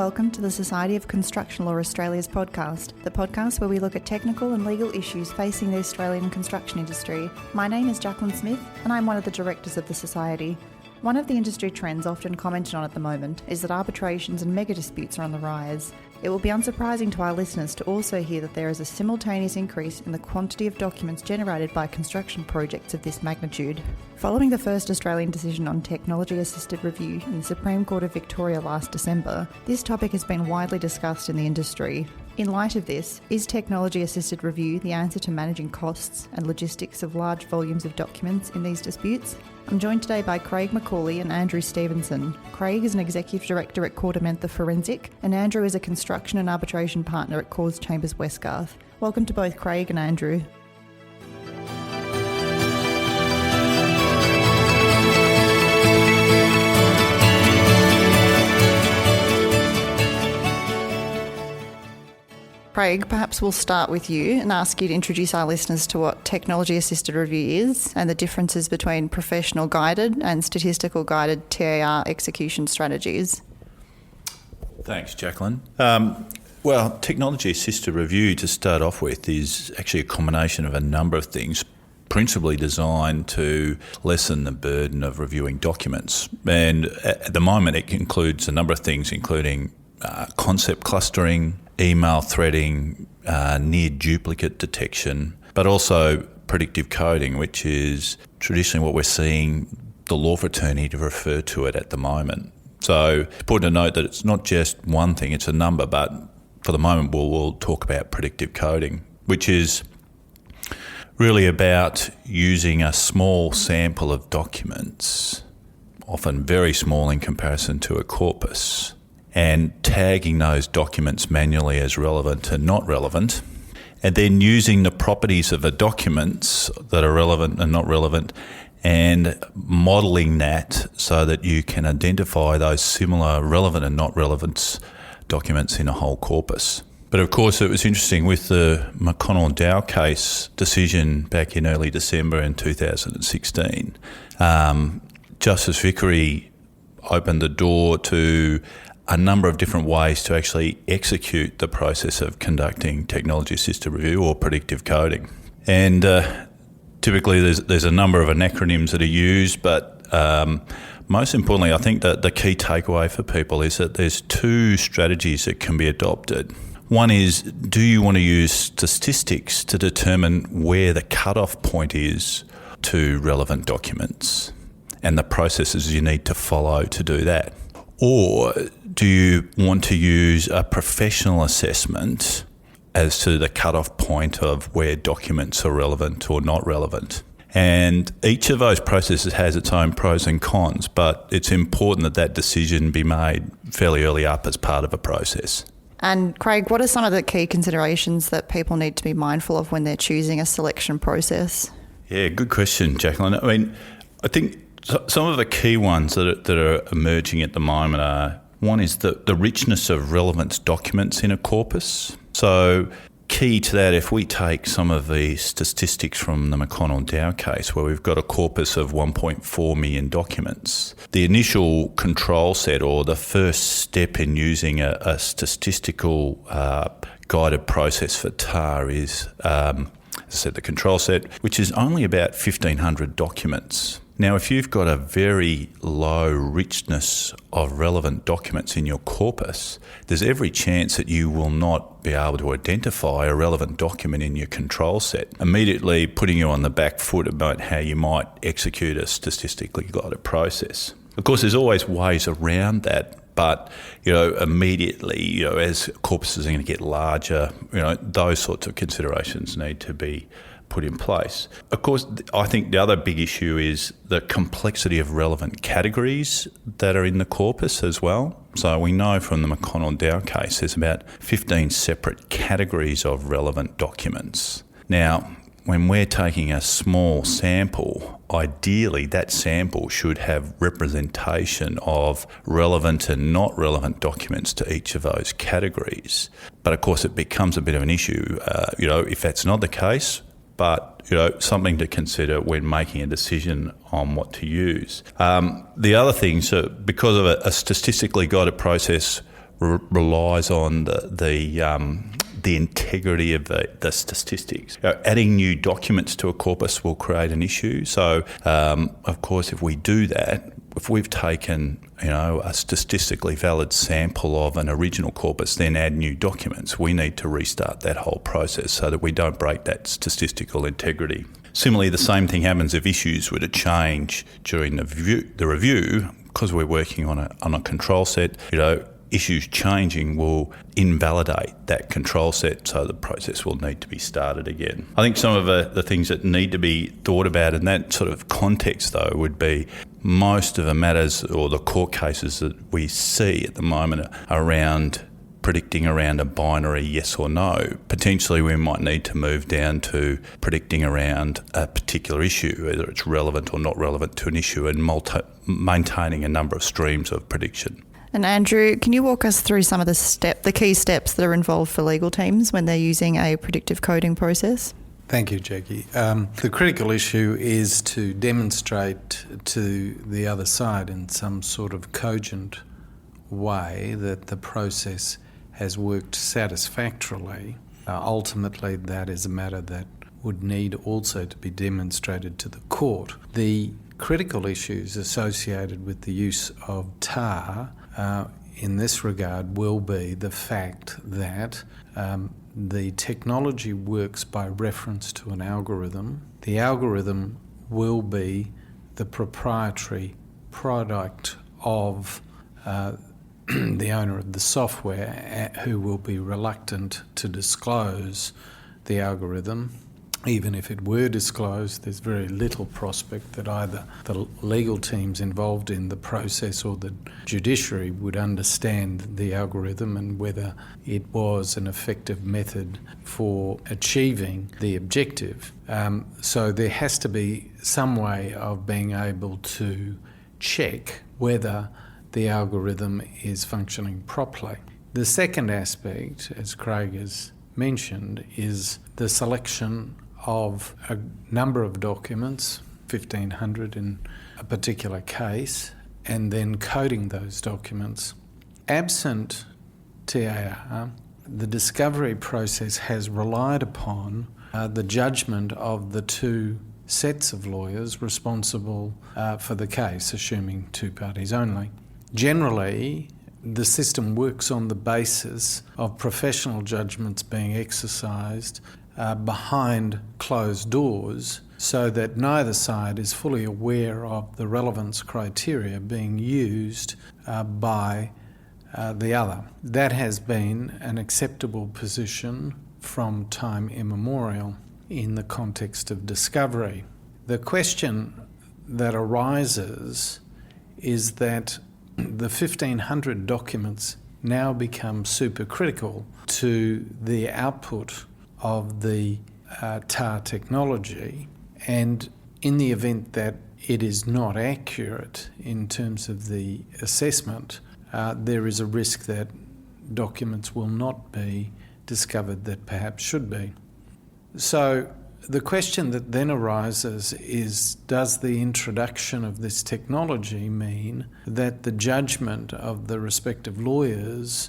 welcome to the Society of Construction Law Australia's podcast, the podcast where we look at technical and legal issues facing the Australian construction industry. My name is Jaclyn Smith and I'm one of the directors of the Society. One of the industry trends often commented on at the moment is that arbitrations and mega disputes are on the rise. It will be unsurprising to our listeners to also hear that there is a simultaneous increase in the quantity of documents generated by construction projects of this magnitude. Following the first Australian decision on technology-assisted review in the Supreme Court of Victoria last December, this topic has been widely discussed in the industry. In light of this, is technology-assisted review the answer to managing costs and logistics of large volumes of documents in these disputes? I'm joined today by Craig Macaulay and Andrew Stephenson. Craig is an Executive Director at KordaMentha Forensic, and Andrew is a Construction and Arbitration Partner at Corrs Chambers Westgarth. Welcome to both Craig and Andrew. Craig, perhaps we'll start with you and ask you to introduce our listeners to what technology-assisted review is and the differences between professional guided and statistical guided TAR execution strategies. Thanks, Jaclyn. Well, technology-assisted review, to start off with, is actually a combination of a number of things, principally designed to lessen the burden of reviewing documents. And at the moment, it includes a number of things, including concept clustering, email threading, near duplicate detection, but also predictive coding, which is traditionally what we're seeing the law fraternity to refer to it at the moment. So it's important to note that it's not just one thing, it's a number, but for the moment we'll talk about predictive coding, which is really about using a small sample of documents, often very small in comparison to a corpus, and tagging those documents manually as relevant and not relevant, and then using the properties of the documents that are relevant and not relevant and modelling that so that you can identify those similar relevant and not relevant documents in a whole corpus. But of course, it was interesting with the McConnell-Dow case decision back in early December in 2016. Justice Vickery opened the door to a number of different ways to actually execute the process of conducting technology-assisted review or predictive coding. And typically there's a number of acronyms that are used, but most importantly, I think that the key takeaway for people is that there's two strategies that can be adopted. One is, do you want to use statistics to determine where the cutoff point is to relevant documents and the processes you need to follow to do that? Or do you want to use a professional assessment as to the cutoff point of where documents are relevant or not relevant? And each of those processes has its own pros and cons, but it's important that that decision be made fairly early up as part of a process. And Craig, what are some of the key considerations that people need to be mindful of when they're choosing a selection process? Yeah, good question, Jaclyn. I mean, I think some of the key ones that are emerging at the moment are, one is the richness of relevance documents in a corpus. So key to that, if we take some of the statistics from the McConnell-Dow case, where we've got a corpus of 1.4 million documents, the initial control set or the first step in using a statistical guided process for TAR is, as I said, the control set, which is only about 1,500 documents. Now, if you've got a very low richness of relevant documents in your corpus, there's every chance that you will not be able to identify a relevant document in your control set, immediately putting you on the back foot about how you might execute a statistically guided process. Of course, there's always ways around that, but immediately, as corpuses are going to get larger, those sorts of considerations need to be put in place. Of course, I think the other big issue is the complexity of relevant categories that are in the corpus as well. So we know from the McConnell-Dow case there's about 15 separate categories of relevant documents. Now, when we're taking a small sample, ideally that sample should have representation of relevant and not relevant documents to each of those categories. But of course it becomes a bit of an issue, if that's not the case, but something to consider when making a decision on what to use. The other thing, so because of a statistically guided process relies on the integrity of the statistics. Adding new documents to a corpus will create an issue. So, of course, if we do that, if we've taken a statistically valid sample of an original corpus, then add new documents, we need to restart that whole process so that we don't break that statistical integrity. Similarly, the same thing happens if issues were to change during the review, because we're working on a control set. Issues changing will invalidate that control set, so the process will need to be started again. I think some of the things that need to be thought about in that sort of context, though, would be most of the matters or the court cases that we see at the moment around predicting around a binary yes or no. Potentially we might need to move down to predicting around a particular issue, whether it's relevant or not relevant to an issue, and maintaining a number of streams of prediction. And Andrew, can you walk us through some of the key steps that are involved for legal teams when they're using a predictive coding process? Thank you, Jackie. The critical issue is to demonstrate to the other side in some sort of cogent way that the process has worked satisfactorily. Ultimately, that is a matter that would need also to be demonstrated to the court. The critical issues associated with the use of TAR in this regard will be the fact that the technology works by reference to an algorithm. The algorithm will be the proprietary product of the owner of the software, who will be reluctant to disclose the algorithm. Even if it were disclosed, there's very little prospect that either the legal teams involved in the process or the judiciary would understand the algorithm and whether it was an effective method for achieving the objective. So there has to be some way of being able to check whether the algorithm is functioning properly. The second aspect, as Craig has mentioned, is the selection of a number of documents, 1,500 in a particular case, and then coding those documents. Absent TAR, the discovery process has relied upon the judgment of the two sets of lawyers responsible for the case, assuming two parties only. Generally, the system works on the basis of professional judgments being exercised behind closed doors, so that neither side is fully aware of the relevance criteria being used by the other. That has been an acceptable position from time immemorial in the context of discovery. The question that arises is that the 1,500 documents now become supercritical to the output of the TAR technology, and in the event that it is not accurate in terms of the assessment, there is a risk that documents will not be discovered that perhaps should be. So the question that then arises is, does the introduction of this technology mean that the judgment of the respective lawyers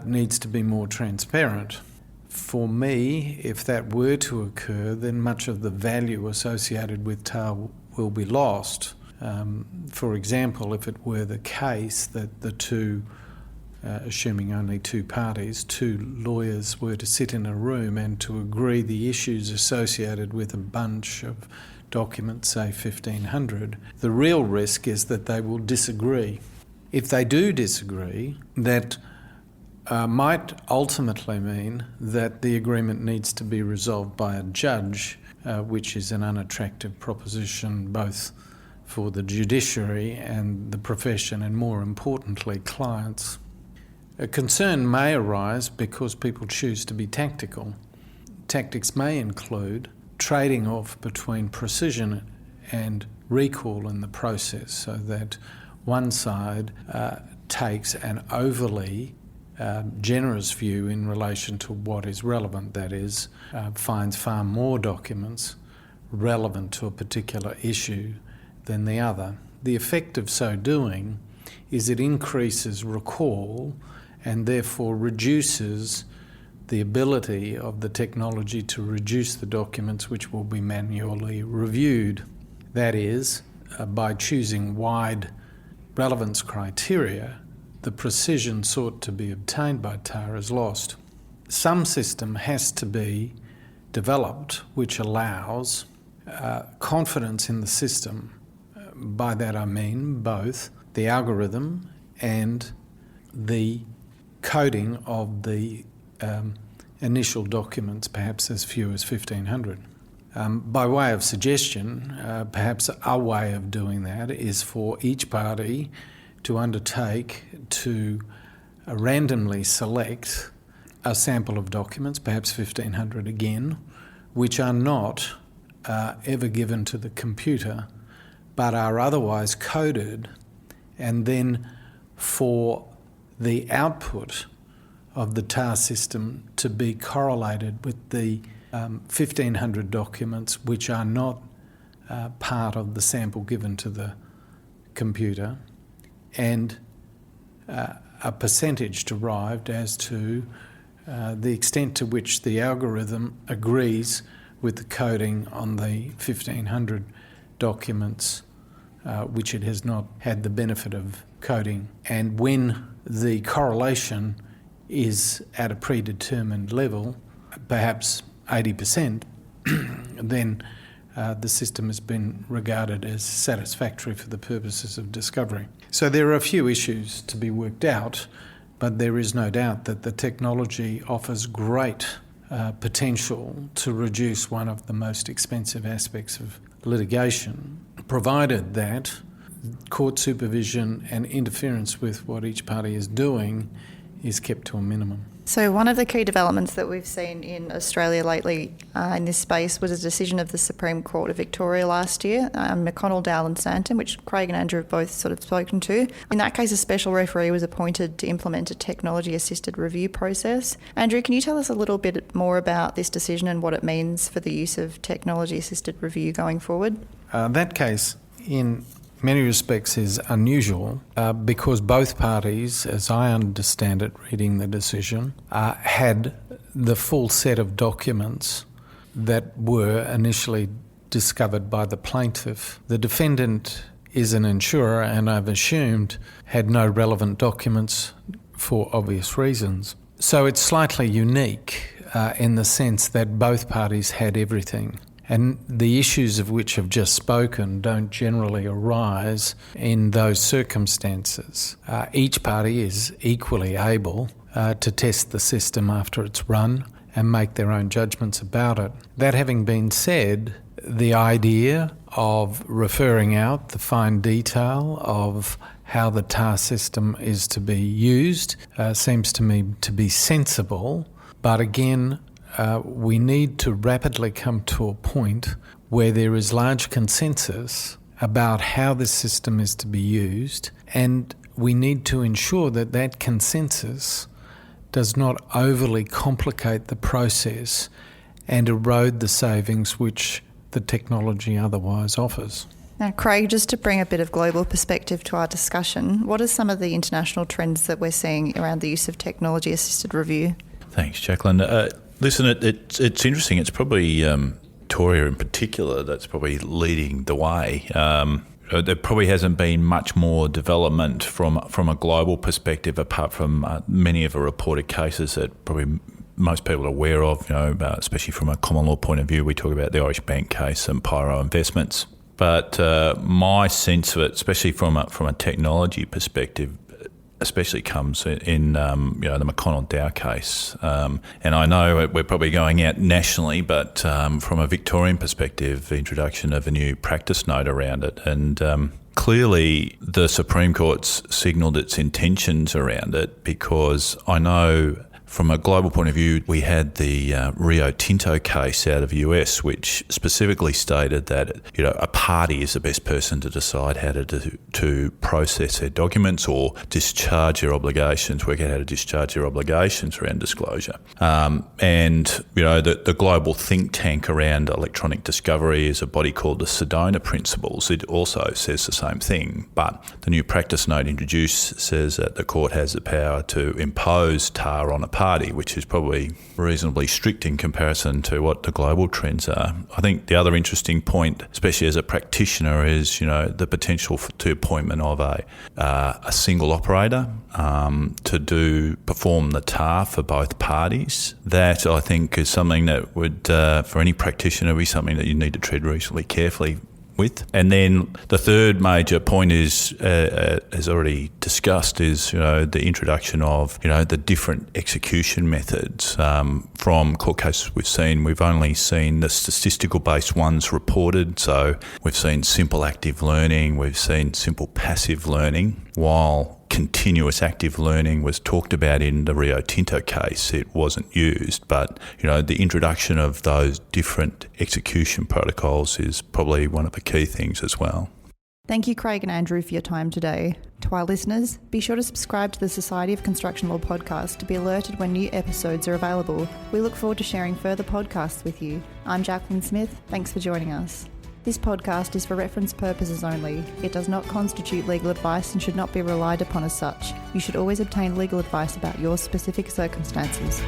needs to be more transparent? For me, if that were to occur, then much of the value associated with TAR will be lost. For example, if it were the case that the two, assuming only two parties, two lawyers were to sit in a room and to agree the issues associated with a bunch of documents, say 1,500, the real risk is that they will disagree. If they do disagree, that might ultimately mean that the agreement needs to be resolved by a judge, which is an unattractive proposition both for the judiciary and the profession, and more importantly, clients. A concern may arise because people choose to be tactical. Tactics may include trading off between precision and recall in the process, so that one side takes an overly generous view in relation to what is relevant, that is, finds far more documents relevant to a particular issue than the other. The effect of so doing is it increases recall and therefore reduces the ability of the technology to reduce the documents which will be manually reviewed. That is, by choosing wide relevance criteria, the precision sought to be obtained by TAR is lost. Some system has to be developed which allows confidence in the system. By that I mean both the algorithm and the coding of the initial documents, perhaps as few as 1,500. By way of suggestion, perhaps a way of doing that is for each party to undertake to randomly select a sample of documents, perhaps 1,500 again, which are not ever given to the computer but are otherwise coded, and then for the output of the TAR system to be correlated with the 1,500 documents which are not part of the sample given to the computer, and a percentage derived as to the extent to which the algorithm agrees with the coding on the 1,500 documents which it has not had the benefit of coding. And when the correlation is at a predetermined level, perhaps 80%, then the system has been regarded as satisfactory for the purposes of discovery. So there are a few issues to be worked out, but there is no doubt that the technology offers great potential to reduce one of the most expensive aspects of litigation, provided that court supervision and interference with what each party is doing is kept to a minimum. So one of the key developments that we've seen in Australia lately in this space was a decision of the Supreme Court of Victoria last year, McConnell, Dowell and Santon, which Craig and Andrew have both sort of spoken to. In that case, a special referee was appointed to implement a technology-assisted review process. Andrew, can you tell us a little bit more about this decision and what it means for the use of technology-assisted review going forward? That case, in many respects, is unusual because both parties, as I understand it, reading the decision, had the full set of documents that were initially discovered by the plaintiff. The defendant is an insurer and, I've assumed, had no relevant documents for obvious reasons. So it's slightly unique in the sense that both parties had everything. And the issues of which I've just spoken don't generally arise in those circumstances. Each party is equally able to test the system after it's run and make their own judgments about it. That having been said, the idea of referring out the fine detail of how the TAR system is to be used seems to me to be sensible, but again, we need to rapidly come to a point where there is large consensus about how this system is to be used, and we need to ensure that that consensus does not overly complicate the process and erode the savings which the technology otherwise offers. Now, Craig, just to bring a bit of global perspective to our discussion, what are some of the international trends that we're seeing around the use of technology-assisted review? Thanks, Jaclyn. Listen, it's interesting. It's probably Victoria in particular that's probably leading the way. There probably hasn't been much more development from a global perspective, apart from many of the reported cases that probably most people are aware of. Especially from a common law point of view, we talk about the Irish Bank case and Pyro Investments. But my sense of it, especially from a technology perspective, especially comes in the McConnell Dow case. And I know we're probably going out nationally, but from a Victorian perspective, the introduction of a new practice note around it. And clearly the Supreme Court's signalled its intentions around it, because I know From a global point of view, we had the Rio Tinto case out of the US, which specifically stated that a party is the best person to decide how to process their documents or discharge their obligations, work out how to discharge their obligations around disclosure. The global think tank around electronic discovery is a body called the Sedona Principles. It also says the same thing, but the new practice note introduced says that the court has the power to impose TAR on a party, which is probably reasonably strict in comparison to what the global trends are. I think the other interesting point, especially as a practitioner, is the potential to appointment of a single operator to perform the TAR for both parties. That I think is something that would, for any practitioner, be something that you need to tread reasonably carefully with. And then the third major point is, as already discussed, is the introduction of the different execution methods. From court cases we've only seen the statistical based ones reported. So we've seen simple active learning, we've seen simple passive learning, while continuous active learning was talked about in the Rio Tinto case. It wasn't used, but the introduction of those different execution protocols is probably one of the key things as well. Thank you, Craig and Andrew, for your time today. To our listeners, be sure to subscribe to the Society of Construction Law podcast to be alerted when new episodes are available. We look forward to sharing further podcasts with you. I'm Jaclyn Smith. Thanks for joining us. This podcast is for reference purposes only. It does not constitute legal advice and should not be relied upon as such. You should always obtain legal advice about your specific circumstances.